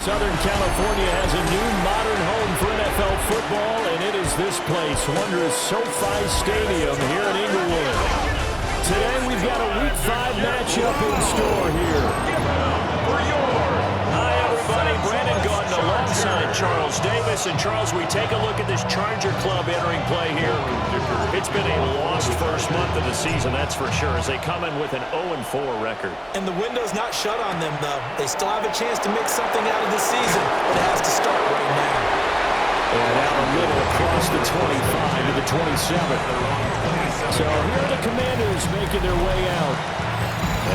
Southern California has a new modern home for NFL football, and it is this place, wondrous SoFi Stadium here in Inglewood. Today we've got a Week 5 matchup in store here. Hi everybody, Brandon Gordon alongside Charles Davis. And Charles, we take a look at this Charger club entering play here. It's been a lost first month of the season, that's for sure, as they come in with an 0-4 record. And the window's not shut on them, though. They still have a chance to make something out of this season, but it has to start right now. And out a little across the 25 to the 27. So here are the Commanders making their way out.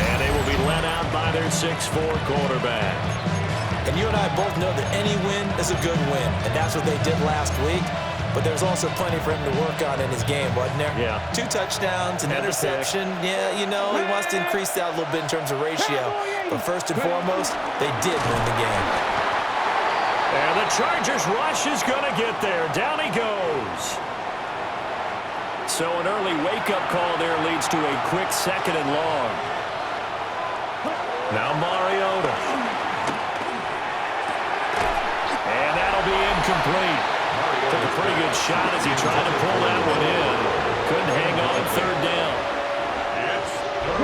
And they will be led out by their 6'4 quarterback. And you and I both know that any win is a good win, and that's what they did last week. But there's also plenty for him to work on in his game, wasn't there? Yeah. 2 touchdowns, an interception. Yeah, you know, he wants to increase that a little bit in terms of ratio. But first and foremost, they did win the game. And the Chargers rush is going to get there. Down he goes. So an early wake-up call there leads to a quick 2nd and long. Now Mariota. And that'll be incomplete. Took a pretty good shot as he tried to pull that one in. Couldn't hang on 3rd down.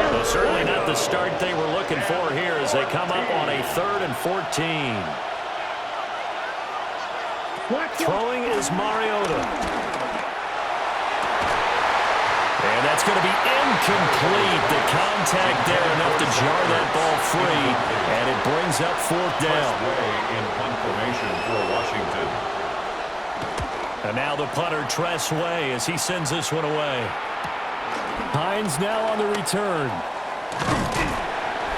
Well, certainly not the start they were looking for here as they come up on a 3rd and 14. Throwing is Mariota. And that's going to be incomplete. The contact there enough to jar that ball free. And it brings up 4th down. In punt formation for Washington. And now the punter, Tress Way, as he sends this one away. Hines now on the return.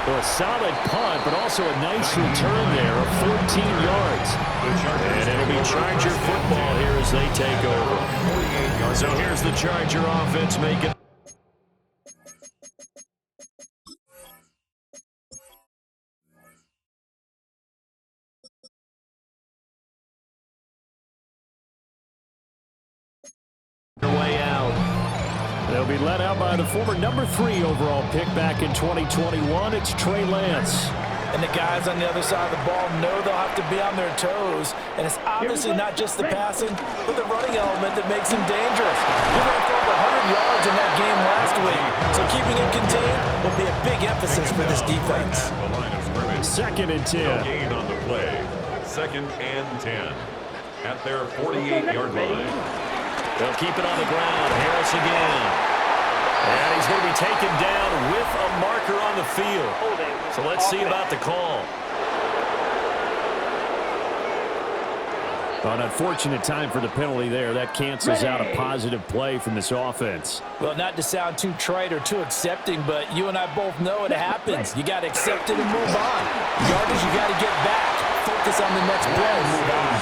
Well, a solid punt, but also a nice return there of 14 yards. And it'll be Charger football here as they take over. So here's the Charger offense making. Way out. They'll be let out by the former number 3 overall pick back in 2021. It's Trey Lance. And the guys on the other side of the ball know they'll have to be on their toes. And it's obviously not just the passing, but the running element that makes him dangerous. He ran for over 100 yards in that game last week. So keeping him contained will be a big emphasis for this defense. 2nd and 10. No gain on the play. 2nd and 10. At their 48-yard line. They'll keep it on the ground. Harris again. And he's going to be taken down with a marker on the field. So let's see about the call. An unfortunate time for the penalty there. That cancels out a positive play from this offense. Well, not to sound too trite or too accepting, but you and I both know it happens. You got to accept it and move on. Yardage, you got to get back. Focus on the next play and move on.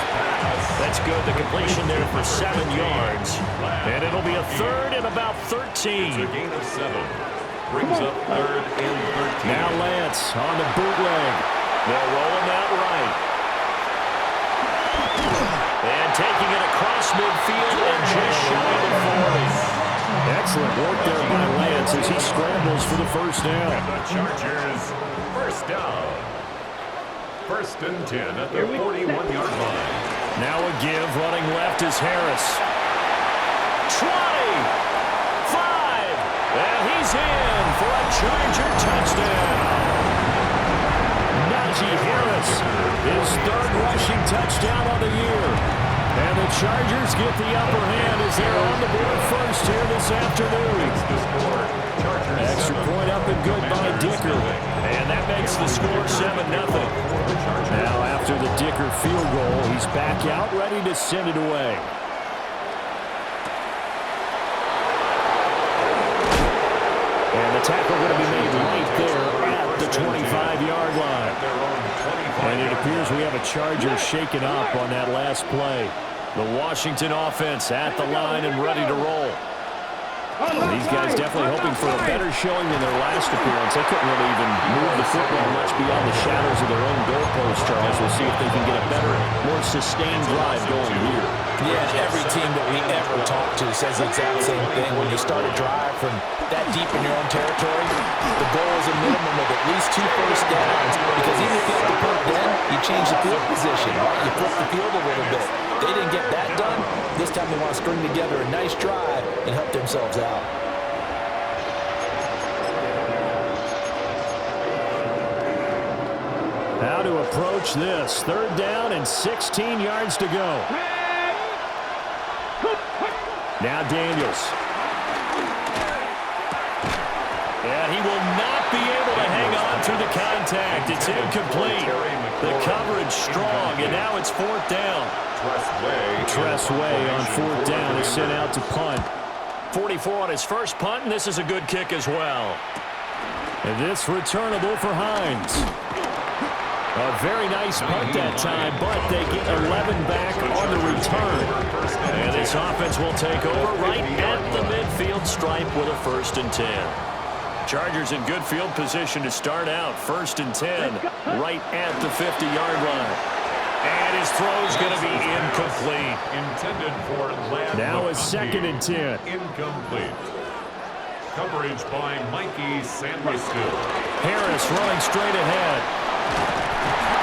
That's good. The completion there for 7 yards. And it'll be a 3rd and about 13. It's a gain of 7. Brings up 3rd and 13. Now Lance on the bootleg. They'll roll him out right. And taking it across midfield and just shy of the 40. Excellent work there by Lance as he scrambles for the 1st down. And the Chargers, 1st down. 1st and 10 at their 41-yard line. Now a give, running left is Harris. 20, 5, and he's in for a Charger touchdown. Najee Harris, his 3rd rushing touchdown on the year. And the Chargers get the upper hand as they're on the board first here this afternoon. Extra point up and good by Dicker. And that makes the score 7-0. Now after the Dicker field goal, he's back out ready to send it away. And the tackle going to be made right there at the 25-yard line. And it appears we have a Charger shaken up on that last play. The Washington offense at the line and ready to roll. These guys definitely hoping for a better showing than their last appearance. They couldn't really even move the football much beyond the shadows of their own goalpost, Charles. We'll see if they can get a better, more sustained drive going here. Yeah, and every team that we ever talk to says the exact same thing. When you start a drive from that deep in your own territory, the goal is a minimum of at least 2 first downs, because even if you have to punt then, you change the field position, right? You flip the field a little bit. They didn't get that done. This time they want to string together a nice drive and help themselves out. How to approach this. 3rd down and 16 yards to go. Now Daniels. And he will not be able to hang on through the contact. It's incomplete. The coverage strong, and now it's 4th down. Tressway on 4th down is sent out to punt. 44 on his first punt, and this is a good kick as well. And this returnable for Hines. A very nice punt that time, but they get 11 back on the return. And this offense will take over right at the midfield stripe with a 1st and 10. Chargers in good field position to start out. 1st and 10, right at the 50-yard line. And his throw's going to be incomplete. Intended for now a 2nd and 10. Incomplete. Coverage by Mikey Sandrisco. Harris running straight ahead.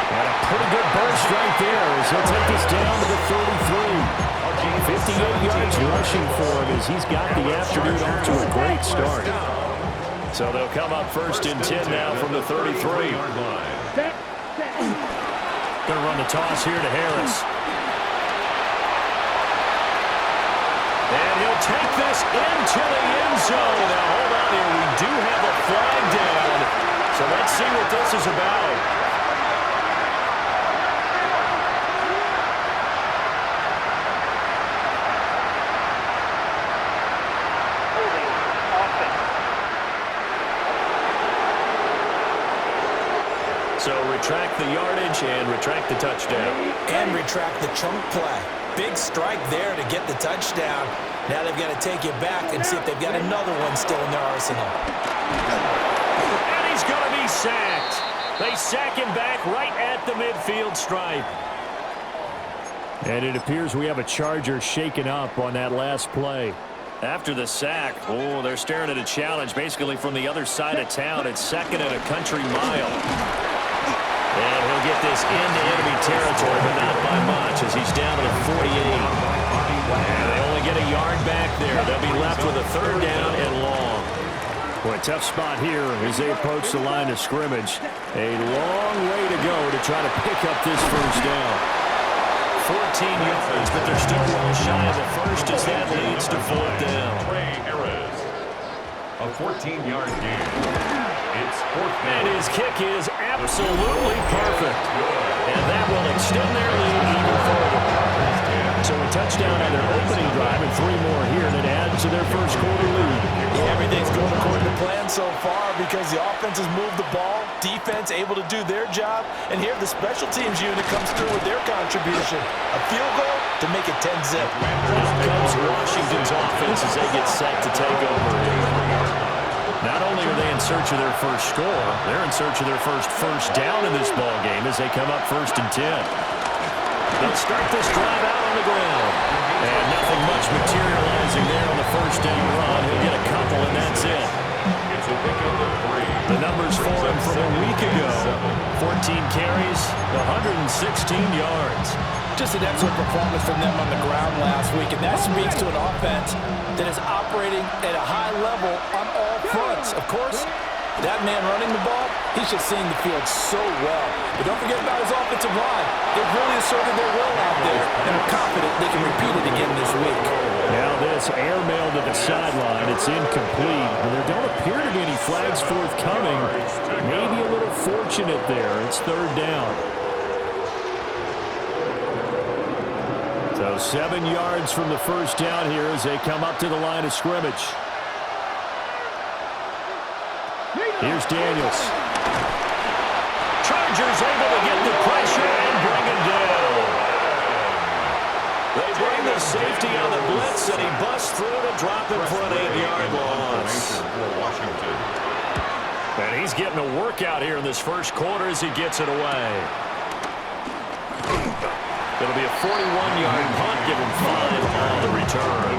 And a pretty good burst right there as he'll take this down to the 33. 58 yards rushing for him as he's got the afternoon off to a great start. So they'll come up 1st and 10 now from the 33. Going to run the toss here to Harris. And he'll take this into the end zone. Now hold on here. We do have a flag down. So let's see what this is about. So retract the yardage and retract the touchdown. And retract the chunk play. Big strike there to get the touchdown. Now they've got to take it back and see if they've got another one still in their arsenal. And he's going to be sacked. They sack him back right at the midfield stripe. And it appears we have a Charger shaken up on that last play. After the sack, they're staring at a challenge basically from the other side of town. It's 2nd and a country mile. And he'll get this into enemy territory, but not by much as he's down to the 48. And they only get a yard back there. They'll be left with a 3rd down and long. Boy, tough spot here as they approach the line of scrimmage. A long way to go to try to pick up this 1st down. 14 yards, but they're still well shy of the 1st as that leads to 4th down. A 14-yard gain. It's 4th down. And his kick is absolutely perfect. And that will extend their lead even further. So a touchdown on their opening drive and 3 more here that adds to their 1st quarter lead. Yeah, everything's going according to plan so far because the offense has moved the ball, defense able to do their job, and here the special teams unit comes through with their contribution. A field goal to make it 10-zip. Now comes Washington's offense as they get set to take over here. Not only are they in search of their first score, they're in search of their first down in this ball game as they come up 1st and 10. They'll start this drive out on the ground. And nothing much materializing there on the 1st down run. He'll get a couple, and that's it. The numbers for him from a week ago. 14 carries, 116 yards. Just an excellent performance from them on the ground last week, and that speaks to an offense that is operating at a high level on all fronts. Of course, that man running the ball, he's just seeing the field so well. But don't forget about his offensive line. They've really asserted their will out there, and are confident they can repeat it again this week. Now this airmail to the sideline. It's incomplete. And there don't appear to be any flags forthcoming. Maybe a little fortunate there. It's 3rd down. So 7 yards from the 1st down here as they come up to the line of scrimmage. Here's Daniels. Chargers able to get the pressure and bring him down. They bring the safety on the blitz, and he busts through to drop him for an 8-yard getting a workout here in this first quarter as he gets it away. It'll be a 41-yard punt, given 5 on the return.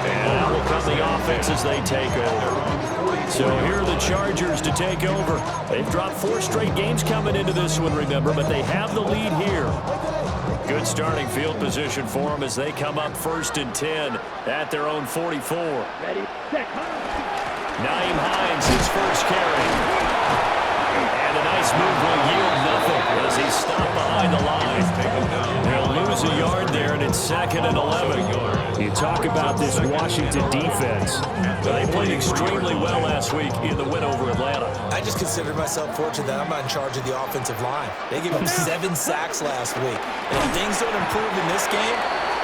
And out will come the offense as they take over. So here are the Chargers to take over. They've dropped 4 straight games coming into this one, remember, but they have the lead here. Good starting field position for them as they come up 1st and 10 at their own 44. Naeem Hines, his first carry. And a nice move will yield nothing as he's stopped behind the line. They'll lose a yard there, and it's 2nd and 11. You talk about this Washington defense. They played extremely well last week in the win over Atlanta. I just consider myself fortunate that I'm not in charge of the offensive line. They gave up 7 sacks last week. And if things don't improve in this game,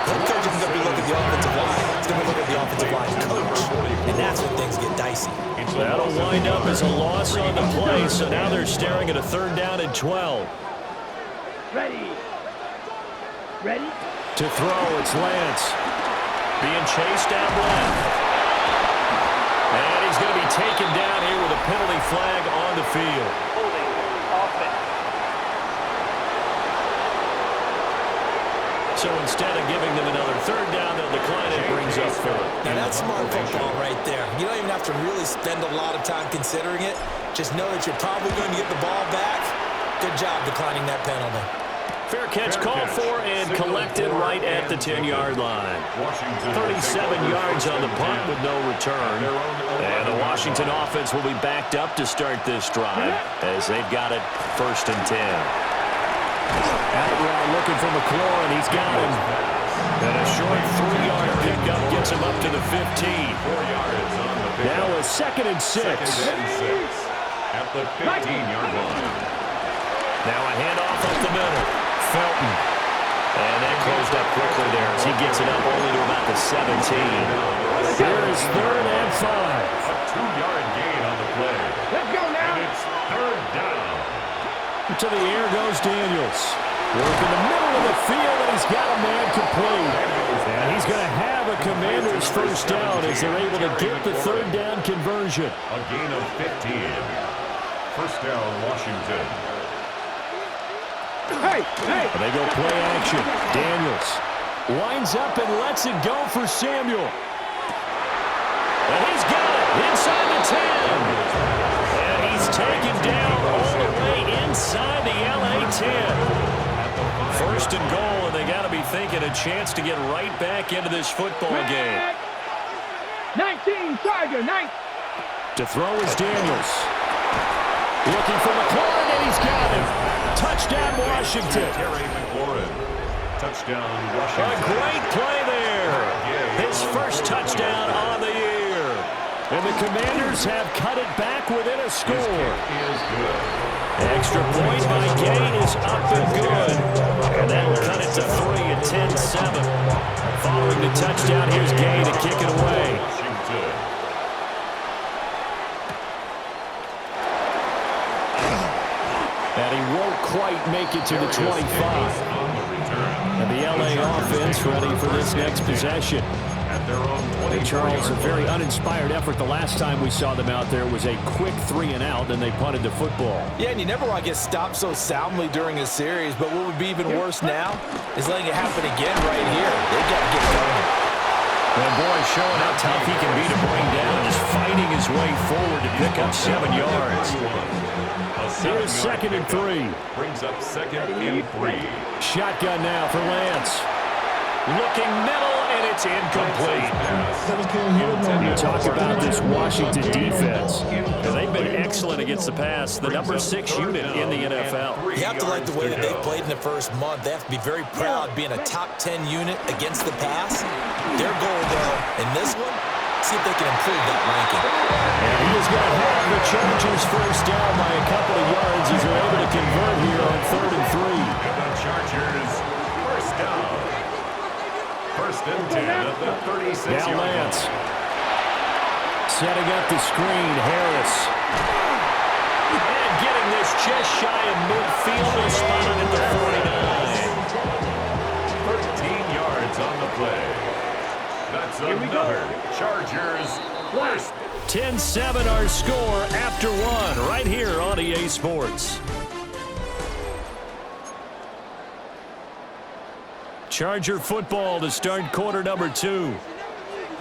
the head coach isn't going to be looking at the offensive line. He's going to be looking at the offensive line coach. And that's when things get dicey. That'll wind up as a loss on the play, so now they're staring at a 3rd down and 12. Ready. To throw, it's Lance. Being chased down left. And he's going to be taken down here with a penalty flag on the field. Holding. Offense. So instead of giving them another 3rd down, they'll decline it, brings up 4th. Now that's smart football right there. You don't even have to really spend a lot of time considering it. Just know that you're probably going to get the ball back. Good job declining that penalty. Fair catch called for and collected right at the 10-yard line. 37 yards on the punt with no return. And the Washington offense will be backed up to start this drive as they've got it 1st and 10. Out route looking for McLaurin. He's got him. And a short 3-yard pickup gets him up to the 15. Now a 2nd and 6. At the 15-yard line. Now a handoff up the middle. Felton. And that closed up quickly there as he gets it up only to about the 17. Here is 3rd and 5. A 2-yard gain on the play. Let's go now. And it's 3rd down. To the air goes Daniels. Work in the middle of the field, and he's got a man complete. And he's going to have a Commander's 1st down as they're able to get the 3rd down conversion. A gain of 15. 1st down, Washington. Hey. They go play action. Daniels winds up and lets it go for Samuel. And he's got it inside the 10. And he's taken down all the way inside the LA 10. 1st and goal, and they got to be thinking a chance to get right back into this football game. 19, Charger, 19. To throw is Daniels. Looking for McLaurin, and he's got him. Touchdown, Washington. Terry McLaurin. Touchdown, Washington. A great play there. His 1st touchdown on the year. And the Commanders have cut it back within a score. Is good. Extra point by Gay is up and good. And that will cut it to 3 at 10-7. Following the touchdown, here's Gay to kick it away. Washington. And he won't quite make it to the 25. And the LA offense ready for this next possession. At their own 20. Charles, a very uninspired effort. The last time we saw them out there was a quick 3 and out, then they punted the football. Yeah, and you never want to get stopped so soundly during a series, but what would be even worse now is letting it happen again right here. They've got to get going. And boy, showing how tough he can be to bring down, just fighting his way forward to pick up 7 yards. Here's 2nd and 3. Brings up 2nd and 3. Shotgun now for Lance. Looking middle, and it's incomplete. You talk about this Washington defense. They've been excellent against the pass. The number 6 unit in the NFL. You have to like the way that they've played in the first month. They have to be very proud being a top 10 unit against the pass. Their goal, though, in this one, see if they can improve that ranking. And he is going to have the Chargers 1st down by a couple of yards as they're able to convert here on 3rd and 3. And the Chargers 1st down. 1st and 10 at the 36-yard line. Now Lance. Setting up the screen, Harris. And getting this just shy of midfield, and spotted at the 49. 13 yards on the play. That's another Chargers 1st 10-7 our score after one right here on EA Sports. Charger football to start quarter number 2.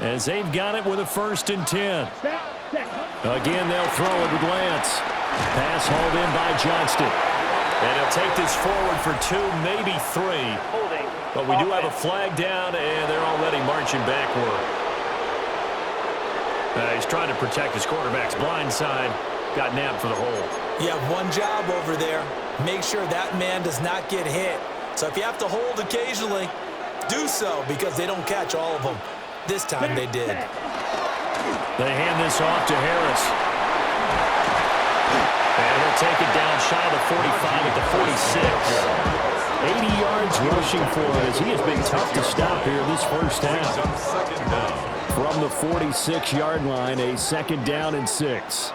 As they've got it with a 1st and 10. Again, they'll throw it with Lance. Pass hauled in by Johnston. And he'll take this forward for 2, maybe 3. But we do have a flag down, and they're already marching backward. He's trying to protect his quarterback's blind side. Got nabbed for the hole. You have one job over there. Make sure that man does not get hit. So if you have to hold occasionally, do so, because they don't catch all of them. This time they did. They hand this off to Harris. And he'll take it down shy of the 45 at the 46. 80 yards rushing for him, as he has been tough to stop here this first half. From the 46-yard line, a 2nd down and 6.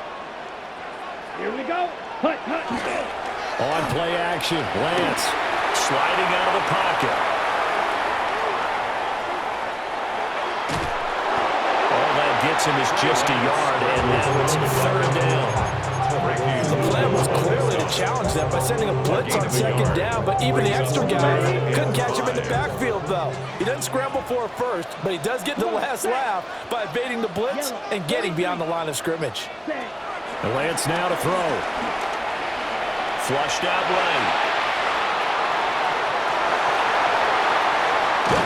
Here we go. Hut. On play action, Lance sliding out of the pocket. All that gets him is just a yard, and now it's 3rd down. The plan was clearly to challenge them by sending a blitz on 2nd down, but even the extra guys couldn't catch him in the backfield, though. He doesn't scramble for a first, but he does get the last laugh by evading the blitz and getting beyond the line of scrimmage. Lance now to throw. Flushed out right. The 20.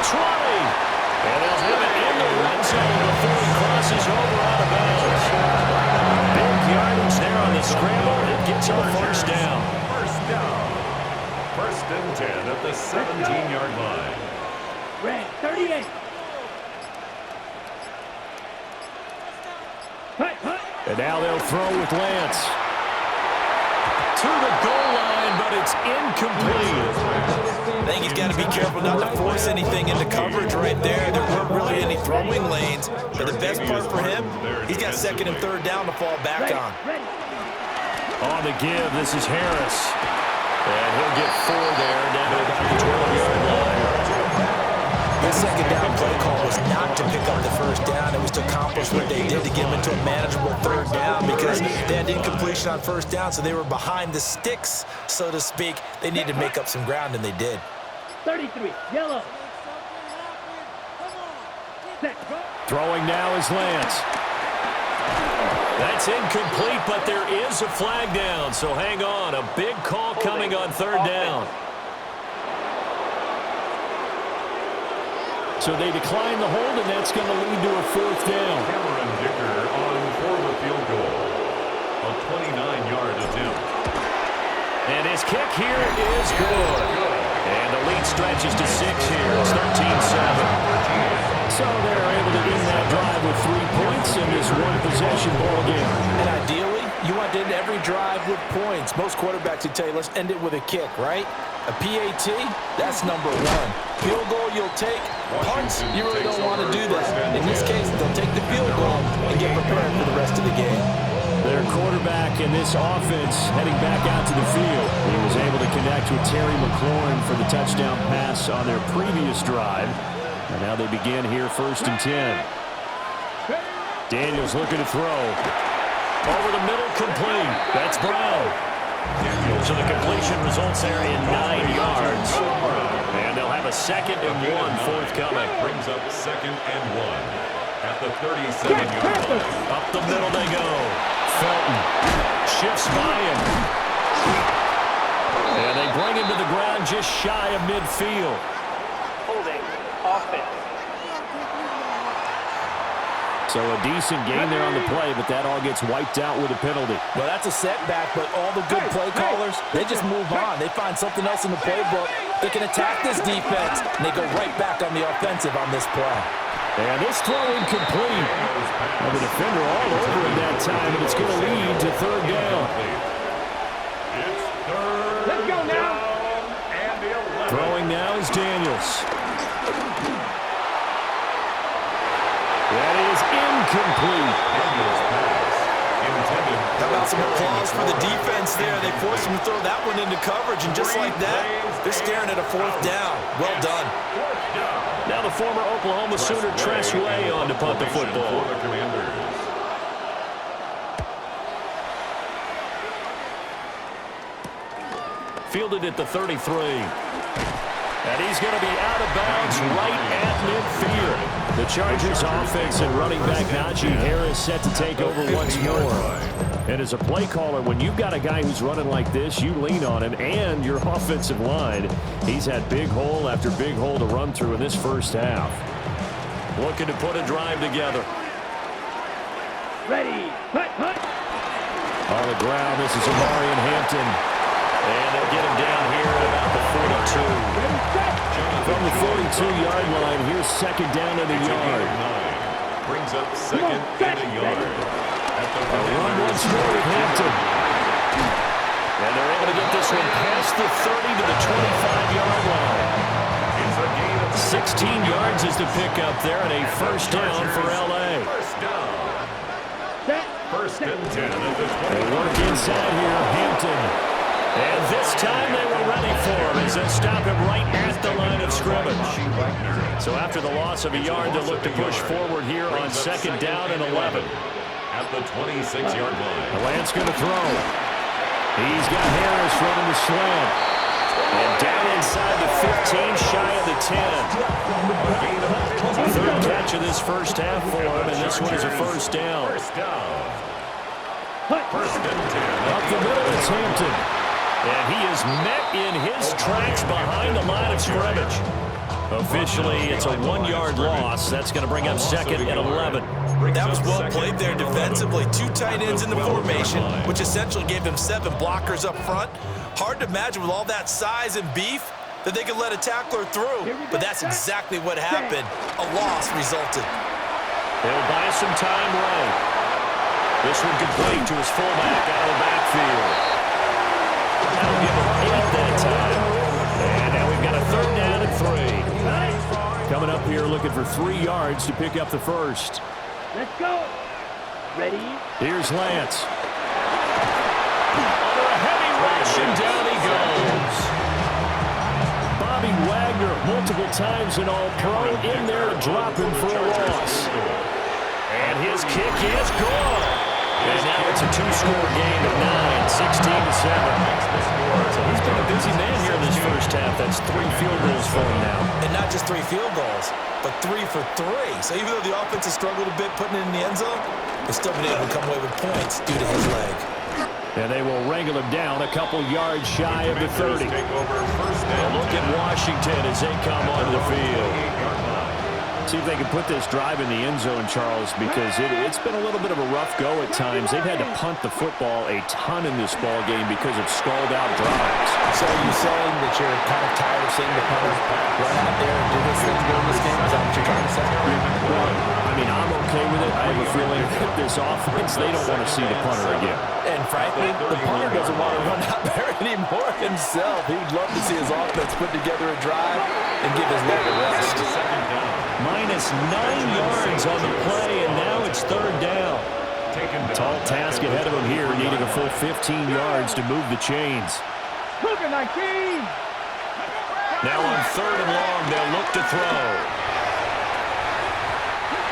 And they'll have it in the red zone before he crosses over out of bounds. Big yardage there on the scramble. It gets him a 1st down. 1st and 10 at the 17-yard line. Red, 38. Hut. And now they'll throw with Lance. To the goal line, but it's incomplete. I think he's got to be careful not to force anything into coverage right there. There weren't really any throwing lanes. But the best part for him, he's got 2nd and 3rd down to fall back on. On the give, this is Harris. And he'll get 4 there, down to about the 12-yard line. His 2nd down play call was not to pick up the 1st down. It was to accomplish what they did to get him into a manageable 3rd down, because they had incompletion on 1st down, so they were behind the sticks, so to speak. They needed to make up some ground, and they did. 33, yellow. Throwing now is Lance. That's incomplete, but there is a flag down, so hang on. A big call coming on 3rd down. So they decline the hold, and that's going to lead to a 4th down. Cameron Dicker on for the field goal. A 29-yard attempt. And his kick here is good. And the lead stretches to 6 here. It's 13-7. So they're able to end that drive with 3 points in this one-possession ball game. And ideally, you want to end every drive with points. Most quarterbacks would tell you, let's end it with a kick, right? A PAT, that's number 1. Field goal you'll take. Punts, you really don't want to do that. In this case, they'll take the field goal and get prepared for the rest of the game. Their quarterback in this offense heading back out to the field. He was able to connect with Terry McLaurin for the touchdown pass on their previous drive. And now they begin here 1st and 10. Daniels looking to throw. Over the middle, complete. That's Brown. So the completion results there in 9 yards. And they'll have a 2nd and 1 forthcoming. Brings up 2nd and 1 at the 37-yard line. Up the middle they go. Felton shifts by him. And they bring him to the ground just shy of midfield. Holding. Offense. So a decent gain there on the play, but that all gets wiped out with a penalty. Well, that's a setback, but all the good play callers, they just move on. They find something else in the playbook. They can attack this defense, and they go right back on the offensive on this play. And this throw incomplete. Well, the defender all over it that time, and it's going to lead to 3rd down. It's 3rd Let's go now. down and 11. Throwing now is Daniels. That is incomplete. Daniels pass intended. How about some applause for the defense there? They forced him to throw that one into coverage, and just like that, they're staring at a 4th down. Well done. 4th down. Now the former Oklahoma Sooner Tress Way on to punt the football. For the Commanders. fielded at the 33. And he's going to be out of bounds right at midfield. The Chargers offense and running back Najee Harris set to take over once more. And as a play caller, when you've got a guy who's running like this, you lean on him and your offensive line. He's had big hole after big hole to run through in this first half. Looking to put a drive together. Ready. Hut, hut. On the ground, this is Amari and Hampton. And they'll get him down here at about the 42. From the 42-yard line, here's second down in the yard. Brings up second and a yard. A run once more with Hampton. And they're able to get this one past the 30 to the 25-yard line. 16 yards is the pickup there, and a first down for L.A. First down. First and 10 at the 20. They work inside here, Hampton. And this time they were ready for him as they stop him right at the line of scrimmage. So after the loss of a yard, they'll look to push forward here on second down and 11. At the 26-yard line. Lance going to throw. He's got Harris running the slant. And down inside the 15, shy of the 10. Third catch of this first half for him, and this one is a first down. First down. First and 10. Up the middle, it's Hampton. And he is met in his tracks behind the line of scrimmage. Officially, it's a 1-yard loss. That's going to bring up second and 11. That was well played there defensively. 2 tight ends in the formation, which essentially gave them 7 blockers up front. Hard to imagine with all that size and beef that they could let a tackler through. But that's exactly what happened. A loss resulted. They'll buy some time right. This one complete to his fullback out of the backfield. That'll give him 8 that time. And now we've got a third down and 3. Coming up here looking for 3 yards to pick up the first. Let's go. Ready. Here's Lance. Under a heavy rush, and down he goes. Bobby Wagner, multiple times an All-Pro, in there to drop him for a loss. And his kick is good. And now it's a 2-score game at 9, 16-7. So he's been a busy man here in this first half. That's 3 field goals for him now. And not just 3 field goals, but 3 for 3. So even though the offense has struggled a bit putting it in the end zone, they've still been able to come away with points due to his leg. And they will wrangle him down a couple yards shy of the 30. A look at Washington as they come onto the field. See if they can put this drive in the end zone, Charles, because it's been a little bit of a rough go at times. They've had to punt the football a ton in this ball game because of stalled-out drives. So are you saying that you're kind of tired of seeing the punter run out there and do this thing during this game? Is that what you're trying to say? Well, I mean, I'm okay with it. I have a feeling that this offense, they don't want to see the punter again. And frankly, the punter doesn't want to run out there anymore himself. He'd love to see his offense put together a drive and give his leg a rest. Minus 9 yards on the play, and now it's third down. Tall task ahead of him here, needing a full 15 yards to move the chains. Cougar 19. Now on third and long, they'll look to throw.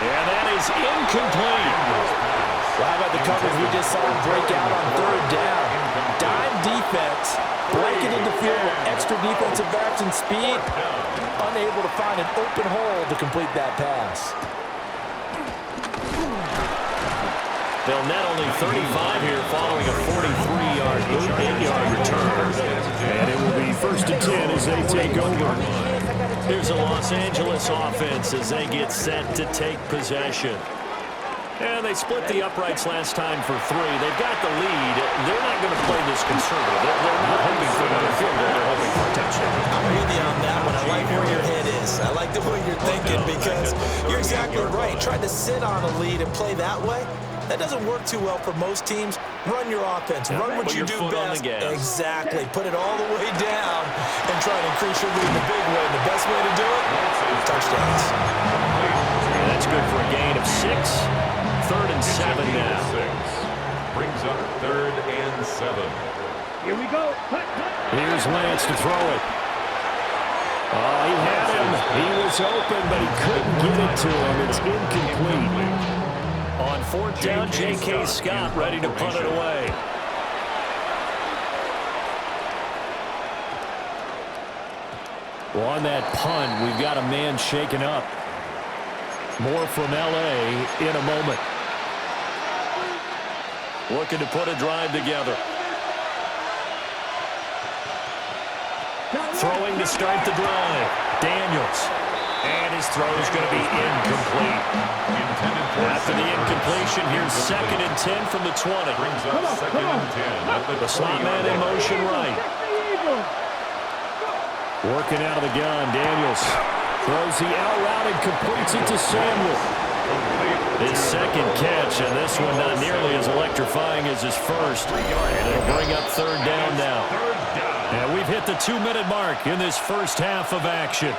And that is incomplete. Well, how about the coverage we just saw him break out on third down? Dime defense, blanketed the field with extra defensive backs and speed, unable to find an open hole to complete that pass. They'll net only 35 here following a 43-yard, 8-yard return. And it will be first and 10 as they take over. Here's a Los Angeles offense as they get set to take possession. And they split the uprights last time for 3. They've got the lead. They're not going to play this conservative. They're not hoping for another field goal. They're hoping for a touchdown. I'm with you on that one. I like where your head is. I like the way you're thinking because you're exactly right. Trying to sit on a lead and play that way, that doesn't work too well for most teams. Run your offense. Run what you do best. Exactly. Put it all the way down and try to increase your lead in a big way. And the best way to do it, touchdowns. And that's good for a gain of 6. Third and 7 now. Brings up third and 7. Here we go. Here's Lance to throw it. Oh, he had him. He was open, but he couldn't get it to him. It's incomplete. On fourth down, J.K. Scott ready to punt it away. Well, on that punt, we've got a man shaken up. More from L.A. in a moment. Looking to put a drive together. Throwing to start the drive. Daniels. And his throw is going to be incomplete. After the incompletion, here's 2nd and 10 from the 20. Brings up 2nd and 10. The slot man in motion right. Working out of the gun, Daniels throws the out route and completes it to Samuel. His 2nd catch, and this one not nearly as electrifying as his first. And it'll bring up 3rd down now. And we've hit the 2-minute mark in this first half of action.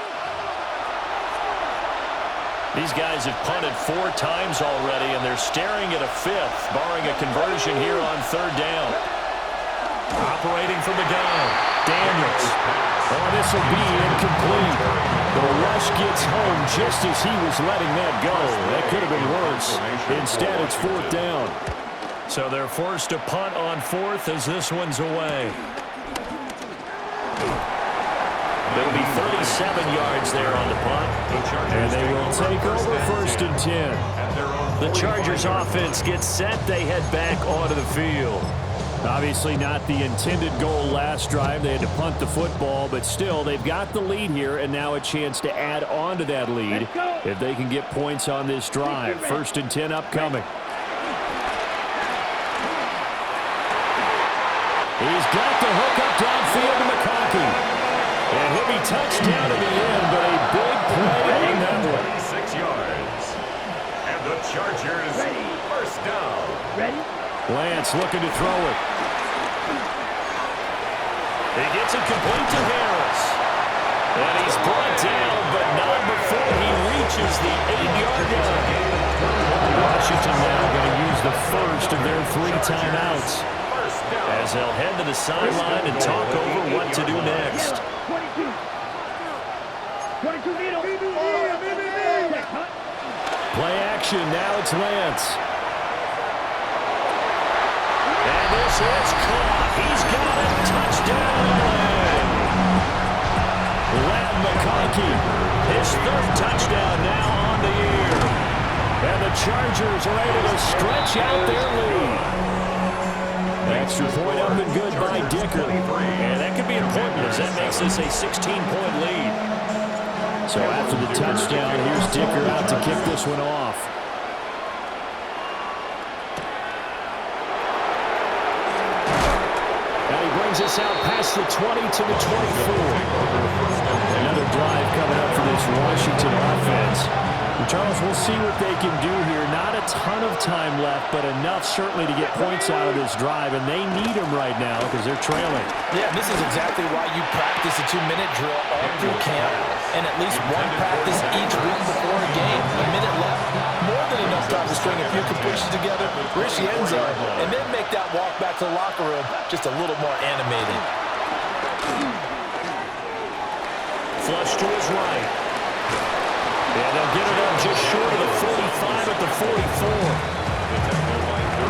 These guys have punted 4 times already, and they're staring at a 5th, barring a conversion here on 3rd down. Operating from the gun, Daniels. Oh, this will be incomplete. The rush gets home just as he was letting that go. That could have been worse. Instead, it's 4th down. So they're forced to punt on 4th as this one's away. There'll be 37 yards there on the punt. And they will take over 1st and 10. The Chargers offense gets set. They head back onto the field. Obviously not the intended goal last drive. They had to punt the football, but still they've got the lead here and now a chance to add on to that lead if they can get points on this drive. 1st and 10 upcoming. He's got the hook up downfield to McConkey. And he'll be touched down in the end, but a big play on that one. 6 yards. And the Chargers, 1st down. Ready? Lance looking to throw it. He gets it complete to Harris. And he's brought down, but not before he reaches the 8-yard line. Washington now going to use the first of their 3 timeouts as they'll head to the sideline and talk over what to do next. 22. 22 middle. Play action. Now it's Lance. And this is caught. He's got it. Touchdown. Len McConkey. His 3rd touchdown now on the year. And the Chargers are able to stretch out their lead. Extra point up and good by Dicker. And that could be important as that makes this a 16-point lead. So after the touchdown, here's Dicker out to kick this one off. Now he brings us out past the 20 to the 24. Another drive coming up for this Washington offense. And Charles, we'll see what they can do here. Not a ton of time left, but enough certainly to get points out of this drive, and they need them right now because they're trailing. Yeah, this is exactly why you practice a 2-minute drill all through camp and at least one practice each week before a game. A minute left. More than enough time to string a few completions together, reach the end zone, and then make that walk back to the locker room just a little more animated. Flush to his right. And they'll get it up just short of the 45 at the 44.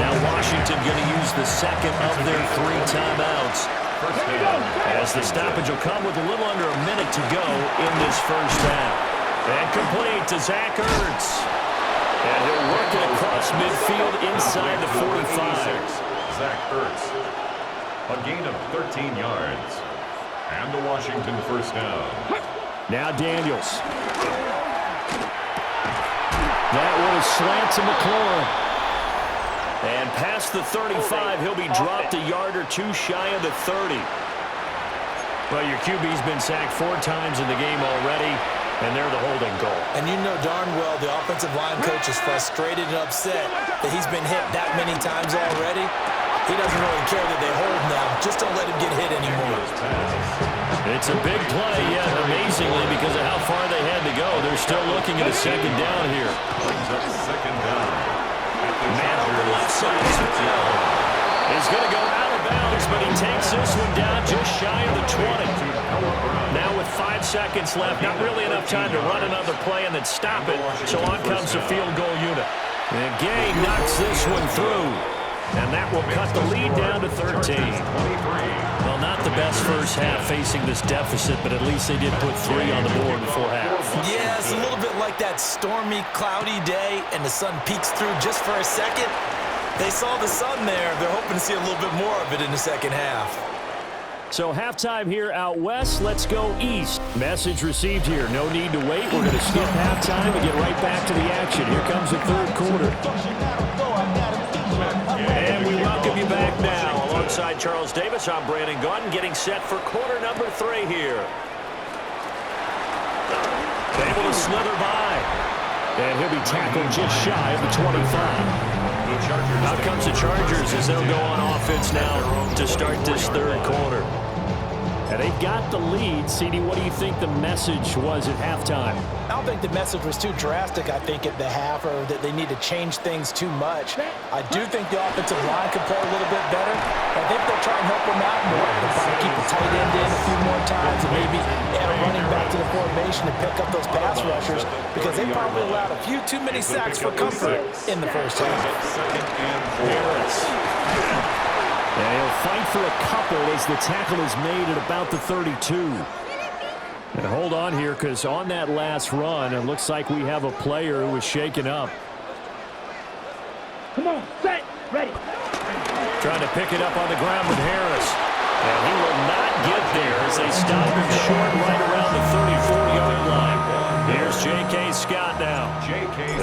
Now Washington going to use the 2nd of their 3 timeouts. As the stoppage will come with a little under a minute to go in this first half. And complete to Zach Ertz. And he'll work it across midfield inside the 45. Zach Ertz. A gain of 13 yards. And the Washington 1st down. Now Daniels. That one is slant to McLaurin. And past the 35, he'll be dropped a yard or 2 shy of the 30. Well, your QB's been sacked 4 times in the game already, and they're the holding goal. And you know darn well the offensive line coach is frustrated and upset that he's been hit that many times already. He doesn't really care that they hold now. Just don't let him get hit anymore. It's a big play, yet amazingly, because of how far they had to go, they're still looking at a 2nd down here. Brings up 2nd down. Man on the left side is going to go out of bounds, but he takes this one down just shy of the 20. Now with 5 seconds left, not really enough time to run another play and then stop it, so on comes the field goal unit. And Gay knocks this one through. And that will cut the lead down to 13. Well, not the best first half facing this deficit, but at least they did put 3 on the board before half. Yeah, it's a little bit like that stormy, cloudy day, and the sun peeks through just for a second. They saw the sun there. They're hoping to see a little bit more of it in the second half. So halftime here out west. Let's go east. Message received here. No need to wait. We're going to skip halftime and get right back to the action. Here comes the third quarter. And we welcome you back now. Alongside Charles Davis, I'm Brandon Gaudin, getting set for quarter number 3 here. Able to slither by. And he'll be tackled just shy of the 25. Out comes the Chargers as they'll go on offense now to start this third quarter. And they've got the lead. CD, what do you think the message was at halftime? I don't think the message was too drastic, I think, at the half, or that they need to change things too much. I do think the offensive line could play a little bit better. I think they'll try and help them out more. They'll probably keep the tight end in a few more times and maybe add a running back to the formation to pick up those pass rushers, because they probably allowed a few too many sacks for comfort in the first half. And he'll fight for a couple as the tackle is made at about the 32. And hold on here, because on that last run, it looks like we have a player who was shaken up. Come on, set, ready. Trying to pick it up on the ground with Harris. And he will not get there as they stop him short right around the 34-yard line. Here's J.K. Scott now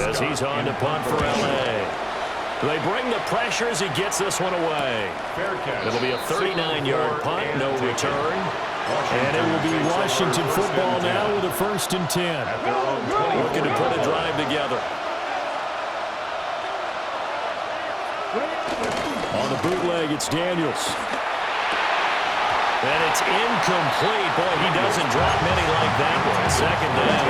as he's on to punt for L.A. They bring the pressure as he gets this one away. It'll be a 39-yard punt, no return. And it will be Washington football now with a 1st and 10. Looking to put a drive together. On the bootleg, it's Daniels. And it's incomplete. Boy, he doesn't drop many like that one. 2nd down.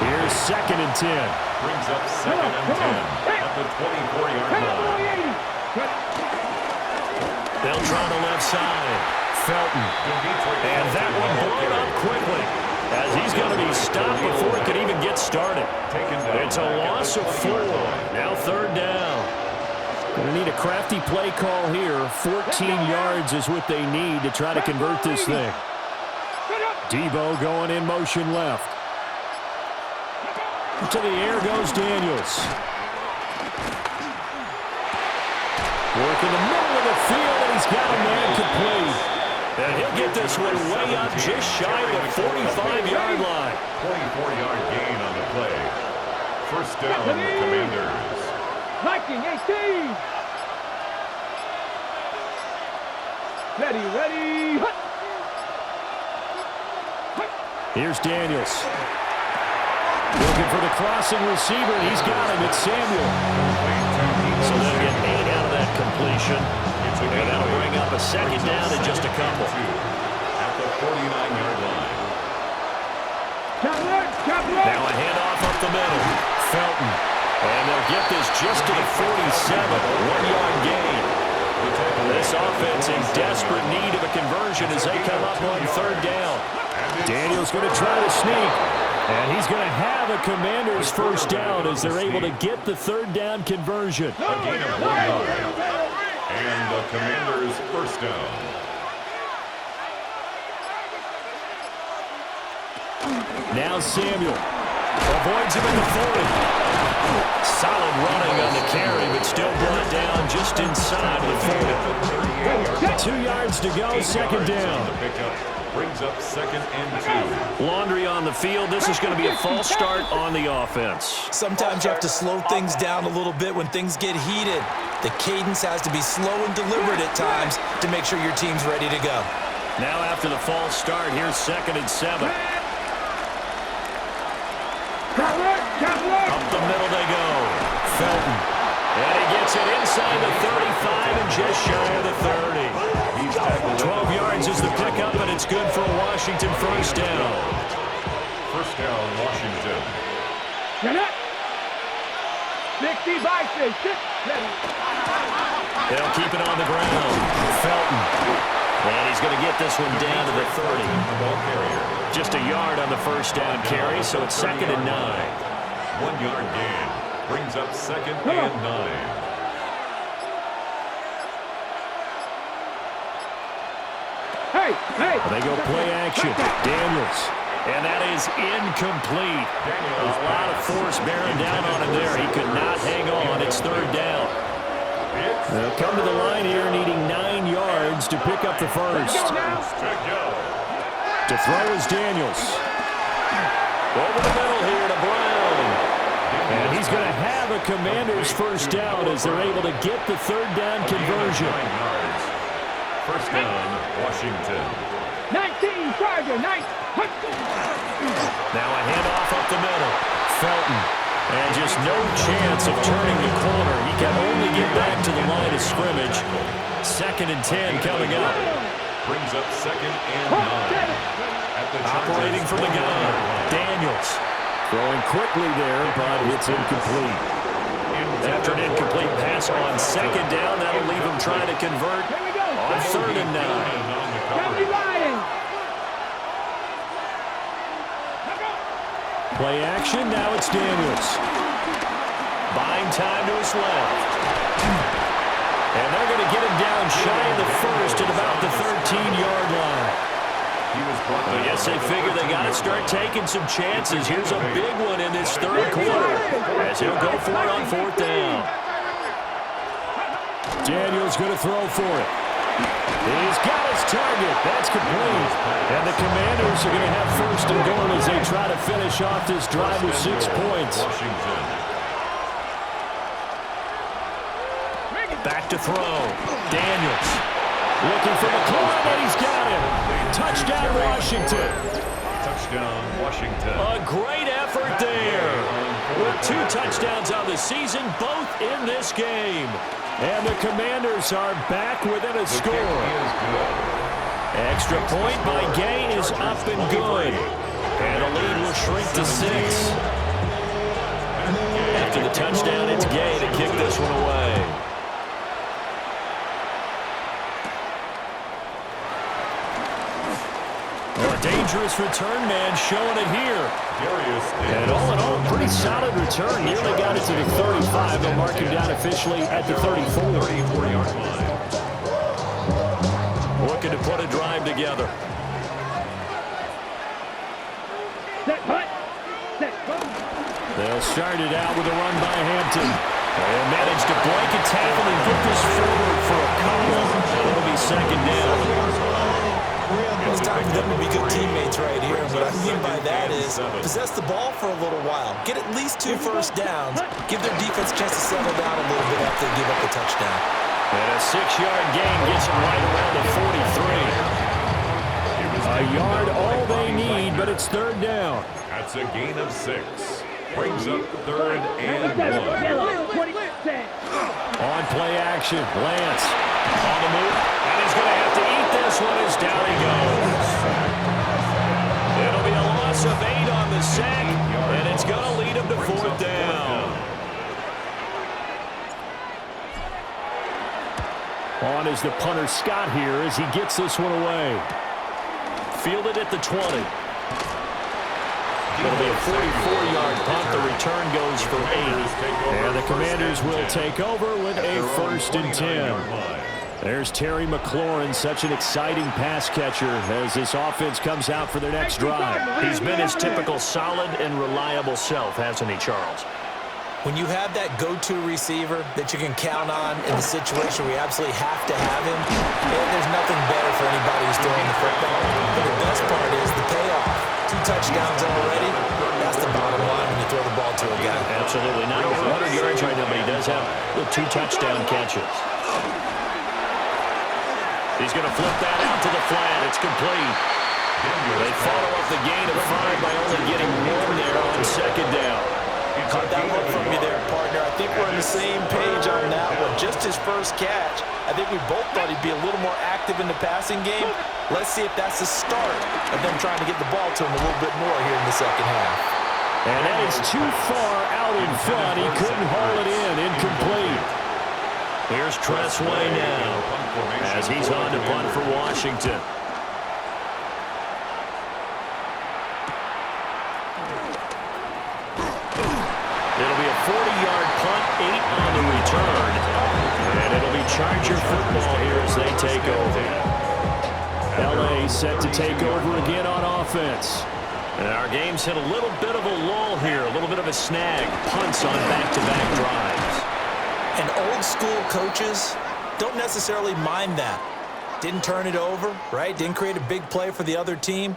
Here's 2nd and 10. Brings up 2nd and 10 at the 24-yard line. They'll try the left side. Felton. And that one blown up quickly as he's going to be stopped before it could even get started. It's a loss of 4. Now 3rd down. Going to need a crafty play call here. 14 yards is what they need to try to convert this thing. Debo going in motion left. To the air goes Daniels. Working the middle of the field, and he's got a man complete. And he'll get this one way up just shy of the 45-yard line. 24-yard gain on the play. 1st down, Commanders. Viking 18. Ready. Here's Daniels. Looking for the crossing receiver. He's got him. It's Samuel. So they'll get 8 out of that completion. And that'll bring up a 2nd down in just a couple. At the 49-yard line. Now a handoff up the middle. Felton. And they'll get this just to the 47. A 1-yard gain. This offense in desperate need of a conversion as they come up on 3rd down. Daniel's going to try to sneak. And he's going to have a Commander's 1st down as they're able to get the 3rd down conversion. A gain of 1 yard. And the Commanders' 1st down. Now Samuel avoids him in the 40. Solid running on the carry, but still brought down just inside of the 40. 2 yards to go, 2nd down. Brings up 2nd and 2. Laundry on the field. This is going to be a false start on the offense. Sometimes you have to slow things down a little bit when things get heated. The cadence has to be slow and deliberate at times to make sure your team's ready to go. Now after the false start, here's 2nd and 7. Up the middle they go. Felton. And he gets it inside the 35 and just shy of the 30. 12 yards is the pickup, and it's good for a Washington 1st down. 1st down, Washington. 60 by 6. They'll keep it on the ground. Felton. And he's going to get this one down to the 30. Just a yard on the 1st down carry, so it's 2nd and 9. 1 yard gain. Brings up 2nd and 9. They go play action. Daniels. And that is incomplete. A lot of force bearing down on him there. He could not hang on. It's third down. They'll come to the line here needing 9 yards to pick up the first. To throw is Daniels. Over the middle here to Brown. And he's going to have a Commanders first down as they're able to get the third down conversion. First down, Washington. 19, Charger, 9. Now a handoff up the middle. Felton. And just no chance of turning the corner. He can only get back to the line of scrimmage. 2nd and 10 coming up. Brings up 2nd and 9. Operating from the gun. Daniels. Throwing quickly there, but it's incomplete. After an incomplete pass on 2nd down, that'll leave him trying to convert on 3rd and 9. Play action, now it's Daniels. Buying time to his left. And they're going to get him down shy of the first at about the 13-yard line. I guess they figure they got to start taking some chances. Here's a big one in this third quarter as he'll go for it on 4th down. Daniels going to throw for it. He's got his target. That's complete. And the Commanders are going to have 1st and goal as they try to finish off this drive with 6 points. Back to throw. Daniels looking for McLaurin, and he's got him. Touchdown, Washington. Touchdown, Washington. A great effort there. With 2 touchdowns on the season, both in this game. And the Commanders are back within a score. Extra point by Gain is up and good. And the lead will shrink to 6. After the touchdown, it's Gay to kick this one away. A dangerous return man showing it here. And all in all, pretty solid return. Nearly got it to the 35. They'll mark him down officially at the 34-yard line. Looking to put a drive together. They'll start it out with a run by Hampton. They'll manage to break a tackle and get this forward for a couple. It'll be 2nd down. It's time for them to be good teammates right here. What I mean by that is possess the ball for a little while. Get at least 2 first downs. Give their defense a chance to settle down a little bit after they give up the touchdown. And a 6-yard gain gets them right around the 43. A yard all they need, but it's 3rd down. That's a gain of 6. Brings up 3rd and 1. On play action, Lance on the move, and he's going to have to eat this one as down he goes. It'll be a loss of 8 on the sack, and it's going to lead him to 4th down. On is the punter Scott here as he gets this one away. Fielded at the 20. It'll be a 44-yard punt. The return goes for 8. And the Commanders will take over with a 1st and 10. There's Terry McLaurin, such an exciting pass catcher as this offense comes out for their next drive. He's been his typical solid and reliable self, hasn't he, Charles? When you have that go-to receiver that you can count on in the situation where you absolutely have to have him, there's nothing better for anybody who's throwing the football. But the best part is the payoff. 2 touchdowns already. That's the bottom line when you throw the ball to a guy. Absolutely. Not over 100 yards right now, but he does have the 2 touchdown catches. He's going to flip that out to the flat. It's complete. They follow up the gain of 5 by only getting 1 there on 2nd down. Caught that look from you there, partner. I think we're on the same page on that one. Just his first catch. I think we both thought he'd be a little more active in the passing game. Let's see if that's the start of them trying to get the ball to him a little bit more here in the 2nd half. And that is too far out in front. He couldn't haul it in. Incomplete. Here's Tressway now as he's on to punt for Washington. It'll be a 40-yard punt, 8 on the return. And it'll be Charger football here as they take over. L.A. set to take over again on offense. And our game's hit a little bit of a lull here, a little bit of a snag. Punts on back-to-back drives. And old-school coaches don't necessarily mind that. Didn't turn it over, right? Didn't create a big play for the other team.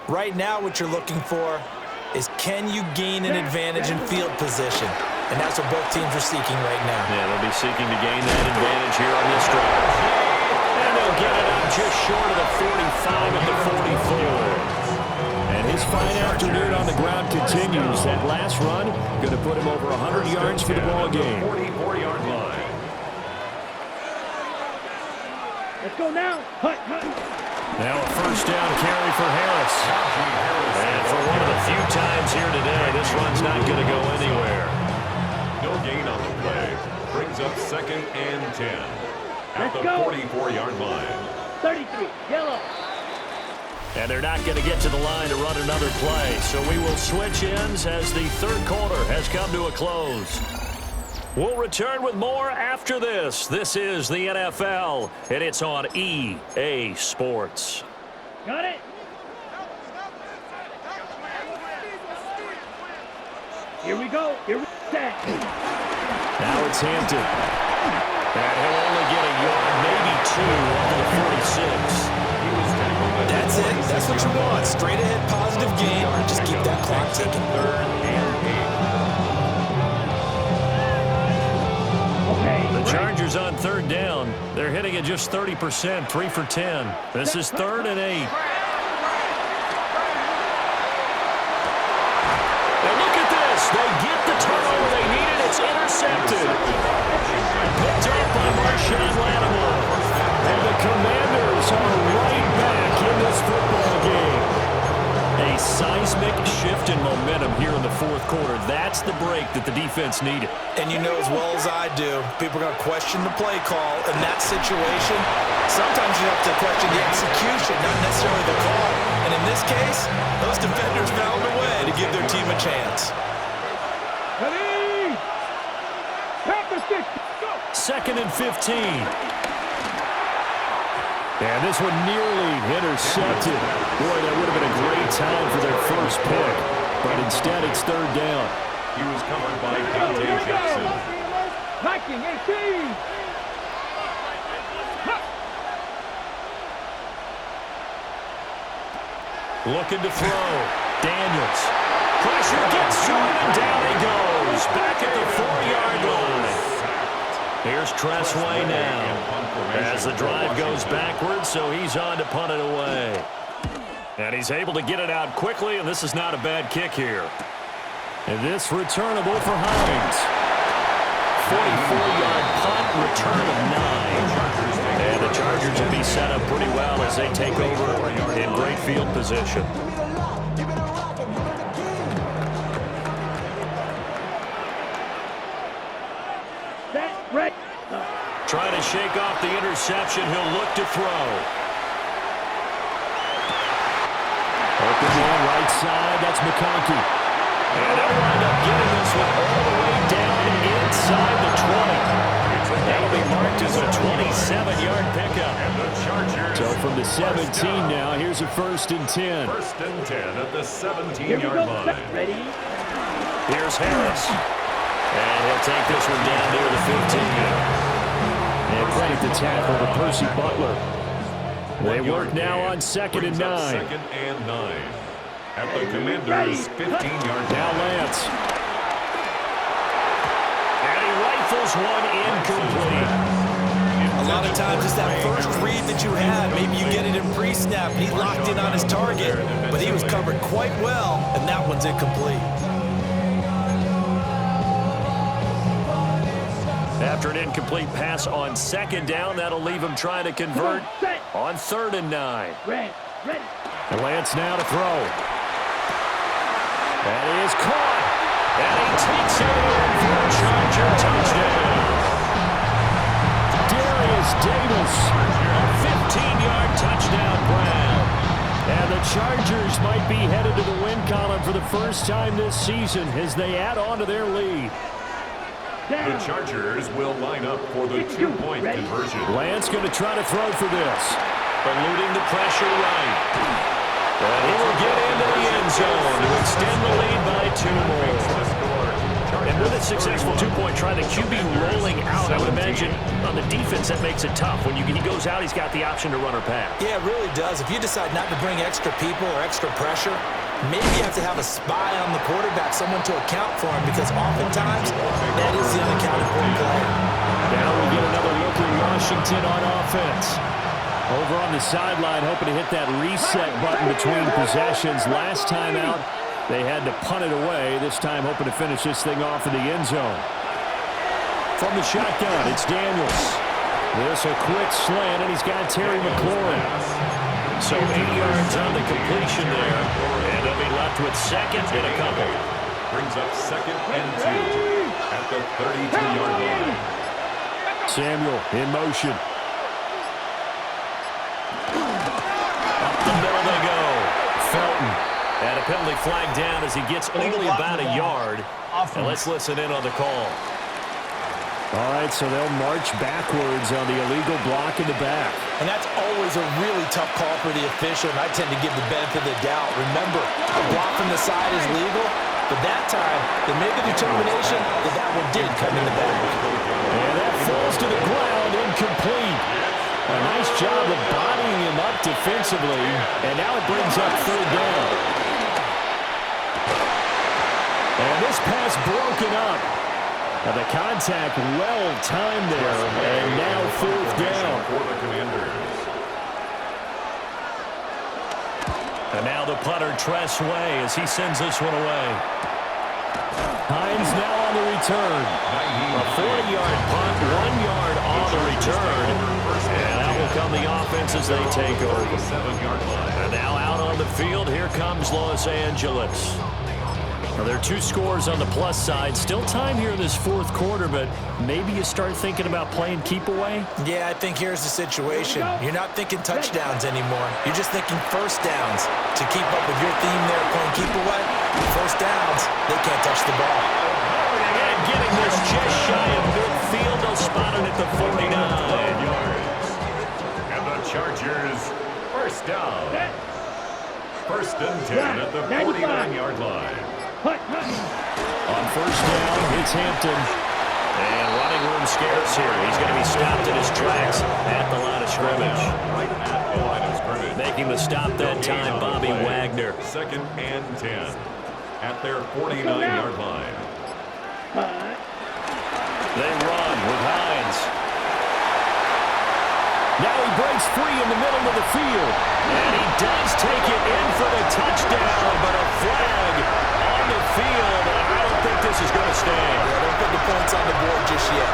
Right now what you're looking for is, can you gain an advantage in field position? And that's what both teams are seeking right now. Yeah, they'll be seeking to gain that advantage here on this drive. And they'll get it up just short of the 45 at the 44. And his fine afternoon on the ground continues. That last run going to put him over 100 yards for the ball game. 44-yard line. Let's go now. Hut, hut. Now a first down carry for Harris. And for one of the few times here today, this run's not going to go anywhere. No gain on the play. Brings up 2nd and 10 at the 44-yard line. 33, yellow. And they're not going to get to the line to run another play. So we will switch ends as the third quarter has come to a close. We'll return with more after this. This is the NFL, and it's on EA Sports. Got it. Here we go. Here we go. Now it's Hampton. And he'll only get a yard, maybe two, up to the 46. That's it. That's what you want. Straight ahead, positive game. Just keep that clock ticking. 3rd and 8. Okay. The Chargers on third down. They're hitting it just 30%, 3 for 10. This is 3rd and 8. And look at this. They get the turnover they needed. It's intercepted. Picked up by Marshawn Lattimore. And the Commanders are right back in this football game. A seismic shift in momentum here in the fourth quarter. That's the break that the defense needed. And you know as well as I do, people are going to question the play call in that situation. Sometimes you have to question the execution, not necessarily the call. And in this case, those defenders found a way to give their team a chance. Ready. Pack the stick. Go. 2nd and 15. And this one nearly intercepted. Boy, that would have been a great time for their first pick. But instead, it's 3rd down. He was covered by Dante Jackson. Hiking 18. Looking to throw. Daniels. Pressure gets to him, and down he goes. Back at the 4-yard line. Here's Tressway now. As the drive goes backwards, so he's on to punt it away. And he's able to get it out quickly, and this is not a bad kick here. And this returnable for Hines. 44-yard punt, return of 9. And the Chargers will be set up pretty well as they take over in great field position. Right. Trying to shake off the interception. He'll look to throw. Open one right side. That's McConkey. And they'll wind up getting this one all the way down inside the 20. That'll be marked as a 27-yard pickup. And the Chargers. So from the 17 now, here's a 1st and 10. 1st and 10 at the Here we 17-yard go. line. Ready. Here's Harris. And he'll take this one down near the 15. And credit the tackle to Percy Butler. They work now on 2nd and 9. 2nd and 9 at the Commanders' 15-yard line. Now Lance. And he rifles one incomplete. A lot of times it's that first read that you had. Maybe you get it in pre-snap. He locked in on his target, but he was covered quite well, and that one's incomplete. After an incomplete pass on 2nd down, that'll leave him trying to convert on 3rd and 9. Ready. Ready. And Lance now to throw. And he is caught. And he takes it in for a Charger touchdown. Darius Davis, a 15-yard touchdown grab. And the Chargers might be headed to the win column for the first time this season as they add on to their lead. The Chargers will line up for the 2-point conversion. Lance going to try to throw for this. eluding the pressure right. And he will get into the end zone to extend the lead by 2 more. And with a successful 2-point try, the QB rolling out, I would imagine on the defense that makes it tough. When he goes out, he's got the option to run or pass. Yeah, it really does. If you decide not to bring extra people or extra pressure, maybe you have to have a spy on the quarterback, someone to account for him, because oftentimes that is the unaccounted for play. Now we get another look at Washington on offense. Over on the sideline, hoping to hit that reset button between possessions. Last time out, they had to punt it away. This time, hoping to finish this thing off in the end zone. From the shotgun, it's Daniels. This a quick slant, and he's got Terry McLaurin. So 8 yards on the completion there, and they'll be left with second and a couple. Brings up 2nd and 2 at the 32-yard line. Samuel in motion. Up the middle they go. Felton. And a penalty flag down as he gets only about a yard. And let's listen in on the call. All right, so they'll march backwards on the illegal block in the back. And that's always a really tough call for the official, and I tend to give the benefit of the doubt. Remember, a block from the side is legal, but that time they made the determination that that one did come in the back. And that falls to the ground, incomplete. A nice job of bodying him up defensively, and now it brings up 3rd down. And this pass broken up. Now the contact well-timed there, and now 4th down. For the Commanders. And now the punter, Tress Way, as he sends this one away. Hines now on the return. A 40-yard punt, 1 yard on the return. And that will come the offense as they take over. 7-yard line. And now out on the field, here comes Los Angeles. Now, there are 2 scores on the plus side. Still time here in this 4th quarter, but maybe you start thinking about playing keep away? Yeah, I think here's the situation. You're not thinking touchdowns anymore. You're just thinking first downs. To keep up with your theme there, playing keep away, first downs, they can't touch the ball. And getting this just shy of midfield, they'll spot it at the 49. yards. And the Chargers, first down. 1st and 10 at the 49-yard line. On 1st down, it's Hampton. And running room scarce here. He's going to be stopped in his tracks at the line of scrimmage. Right at the line of scrimmage. Making the stop that time, Bobby Wagner. 2nd and 10 at their 49-yard line. They run with Hines. Now he breaks free in the middle of the field. And he does take it in for the touchdown, but a flag on the field. I don't think this is going to stand. Yeah, don't put the points on the board just yet.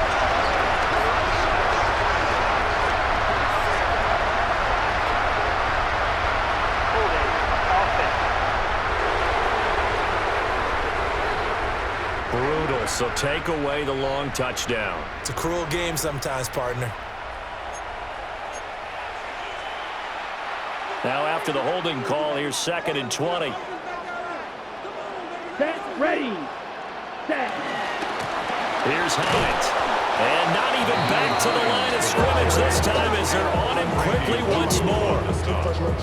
Brutal, so take away the long touchdown. It's a cruel game sometimes, partner. Now after the holding call, here's 2nd and 20. Set, ready, set. Here's Hines. And not even back to the line of scrimmage this time as they're on him quickly once more.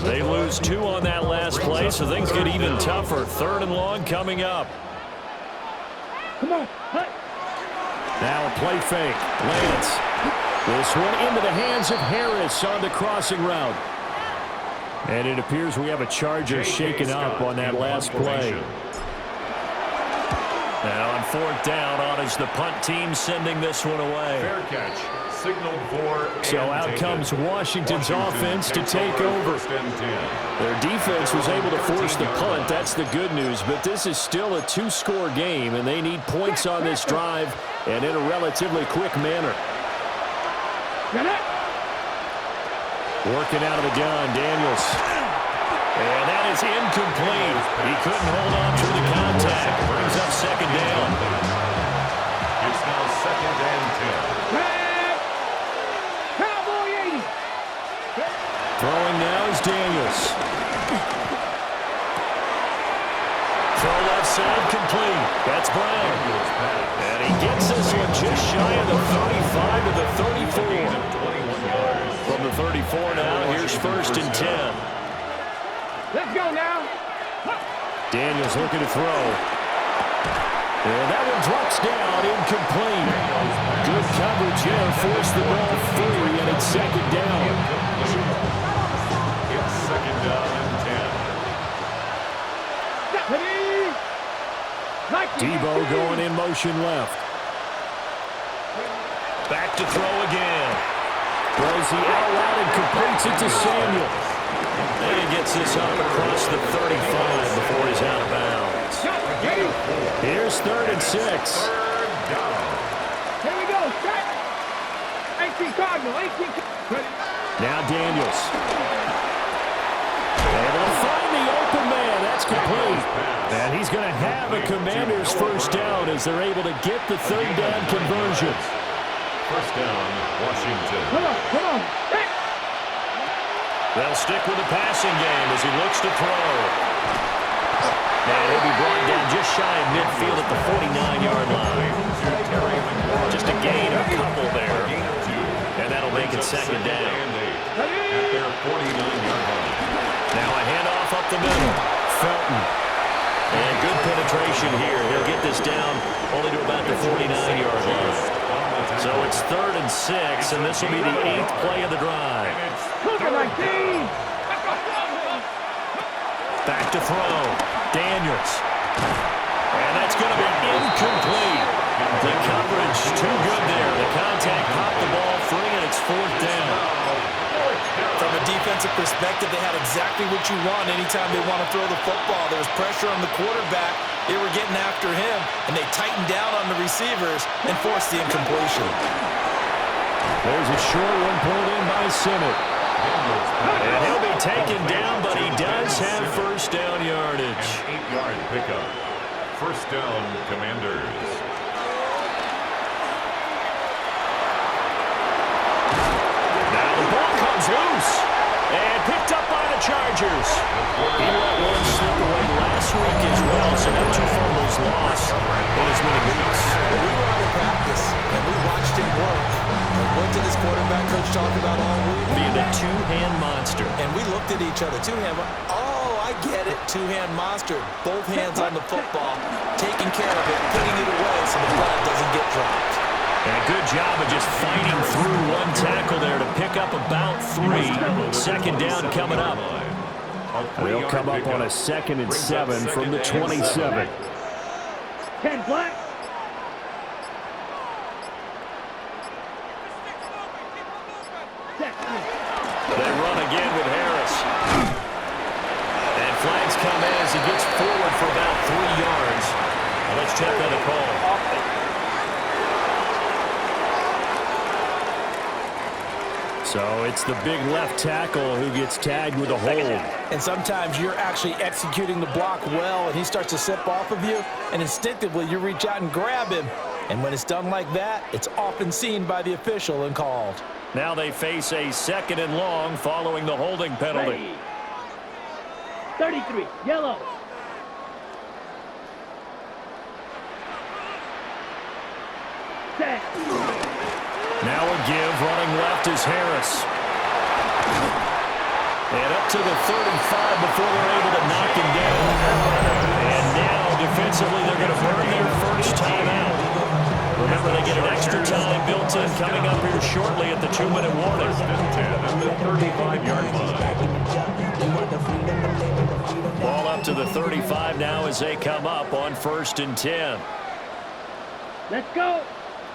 They lose 2 on that last play, so things get even tougher. 3rd and long coming up. Come on, hut. Now a play fake. Lance. This one into the hands of Harris on the crossing route. And it appears we have a Charger shaken up on that last play. Now on 4th down, on is the punt team sending this one away. Fair catch. Signaled for. So out comes Washington's offense to take over. 1st and 10. Their defense was able to force the punt. That's the good news. But this is still a 2-score game, and they need points on this drive and in a relatively quick manner. Get it. Working out of the gun, Daniels. And that is incomplete. He couldn't hold on through the contact. Brings up 2nd down. It's now 2nd and 10. Back. Cowboy 80. Throwing now is Daniels. Throw left side complete. That's Brown. And he gets this one just shy of the 35 to the 34. 21 yards. From the 34 now, here's 1st and 10. Let's go now. Daniels looking to throw. And that one drops down, incomplete. Good coverage here, forced the ball free, and it's 2nd down. It's 2nd down and 10. Debo going in motion left. Back to throw again. Throws the out route and completes it to Samuel. And he gets this up across the 35 before he's out of bounds. Here's 3rd and 6. Here we go. Set. 18 Cardinal. 18. Now Daniels. Able to find the open man. That's complete. And he's going to have a Commander's 1st down as they're able to get the 3rd down conversion. 1st down, Washington. Come on. Come on. Set. They'll stick with the passing game as he looks to throw. And he'll be brought down just shy of midfield at the 49-yard line. Just a gain of a couple there. And that'll make it 2nd down. At their 49-yard line. Now a handoff up the middle. Felton. And good penetration here. He'll get this down only to about the 49-yard line. So it's 3rd and 6, and this will be the 8th play of the drive. Back to throw. Daniels. And that's going to be incomplete. The coverage too good there. The contact popped the ball free, and it's 4th down. From a defensive perspective, they had exactly what you want anytime they want to throw the football. There was pressure on the quarterback. They were getting after him, and they tightened down on the receivers and forced the incompletion. There's a short one pulled in by Simmons. And he'll be taken down, but he does have 1st down yardage. An 8-yard pickup. 1st down, Commanders. Now the ball comes loose and picked up by the Chargers. He let one slip away last week as well, so now 2 fumbles lost in as many weeks. We were out of practice, and we watched him work. And what did his quarterback coach talk about all week? Being a 2-hand monster. And we looked at each other. 2-hand. Oh, I get it. 2-hand monster. Both hands on the football, taking care of it, putting it away so the ball doesn't get dropped. And a good job of just fighting through one tackle there to pick up about 3. 2nd down coming up. They'll come up on a 2nd and 7 from the 27. 10 black. They run again with Harris. And flags come in as he gets forward for about 3 yards. Now let's check on the call. So it's the big left tackle who gets tagged with a hold. And sometimes you're actually executing the block well, and he starts to slip off of you, and instinctively you reach out and grab him. And when it's done like that, it's often seen by the official and called. Now they face a 2nd and long following the holding penalty. 33, yellow. Set. Now a give, running left is Harris. And up to the 35 before they're able to knock him down. And now defensively they're going to burn their 1st timeout. Remember, they get an extra time built in coming up here shortly at the 2-minute warning. 1st and 10 at the 35-yard line. Ball up to the 35 now as they come up on 1st and 10. Let's go.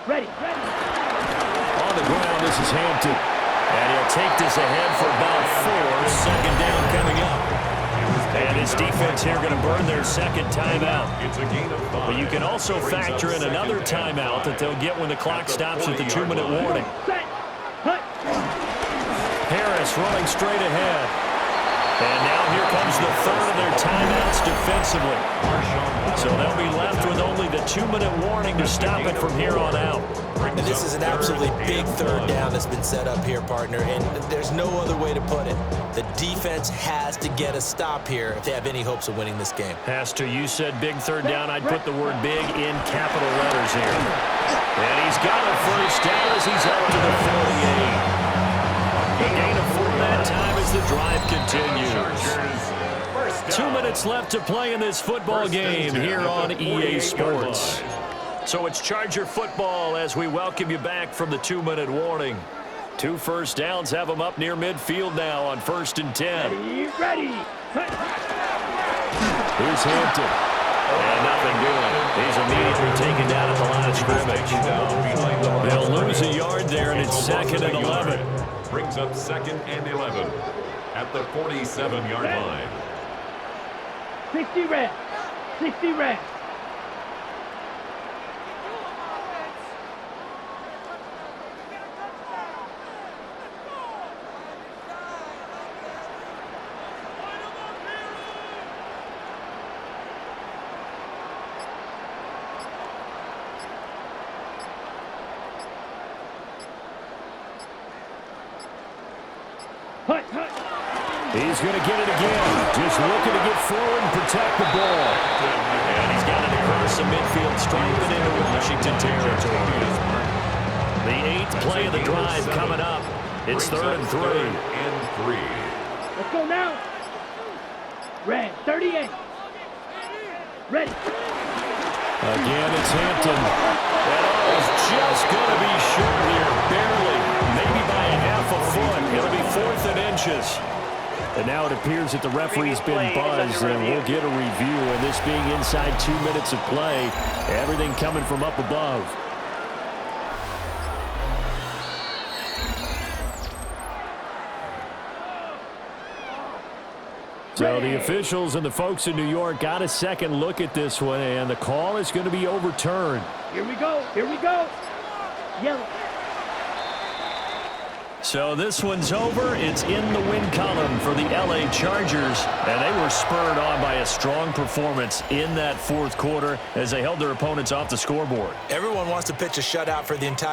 Ready. On the ground, this is Hampton. And he'll take this ahead for about 4. 2nd down coming up. And his defense here going to burn their 2nd timeout. It's a gain of 5. But you can also factor in another timeout that they'll get when the clock stops at the 2-minute warning. Set. Hut. Harris running straight ahead. And now here comes the 3rd of their timeouts defensively. So they'll be left with only the 2-minute warning to stop it from here on out. And this is an absolutely big 3rd down that's been set up here, partner, and there's no other way to put it. The defense has to get a stop here if they have any hopes of winning this game. Has to. You said big 3rd down. I'd put the word big in capital letters here. And he's got a 1st down as he's up to the 48. gain of 4 that time as the drive continues. First down. 2 minutes left to play in this football game here on EA Sports. So it's Charger football as we welcome you back from the 2-minute warning. 2 first downs have them up near midfield now on 1st and 10. Ready. Here's Hampton. And nothing doing. He's immediately taken down at the line of scrimmage. They'll lose a yard there, and it's 2nd and 11. Brings up 2nd and 11 at the 47-yard line. 60 red. 60 red. He's going to get it again. Just looking to get forward and protect the ball. And he's got it across the midfield, striping into Washington territory. The 8th play of the drive coming up. It's 3rd and 3. Let's go now. Red, 38. Ready. Again, it's Hampton. That is just going to be short here, barely. Maybe by a half a foot. It'll be 4th and inches. And now it appears that the referee's been buzzed, and we'll get a review. And this being inside 2 minutes of play, everything coming from up above. So the officials and the folks in New York got a second look at this one, and the call is going to be overturned. Here we go. Here we go. Yellow. So this one's over. It's in the win column for the LA Chargers, and they were spurred on by a strong performance in that 4th quarter as they held their opponents off the scoreboard. Everyone wants to pitch a shutout for the entire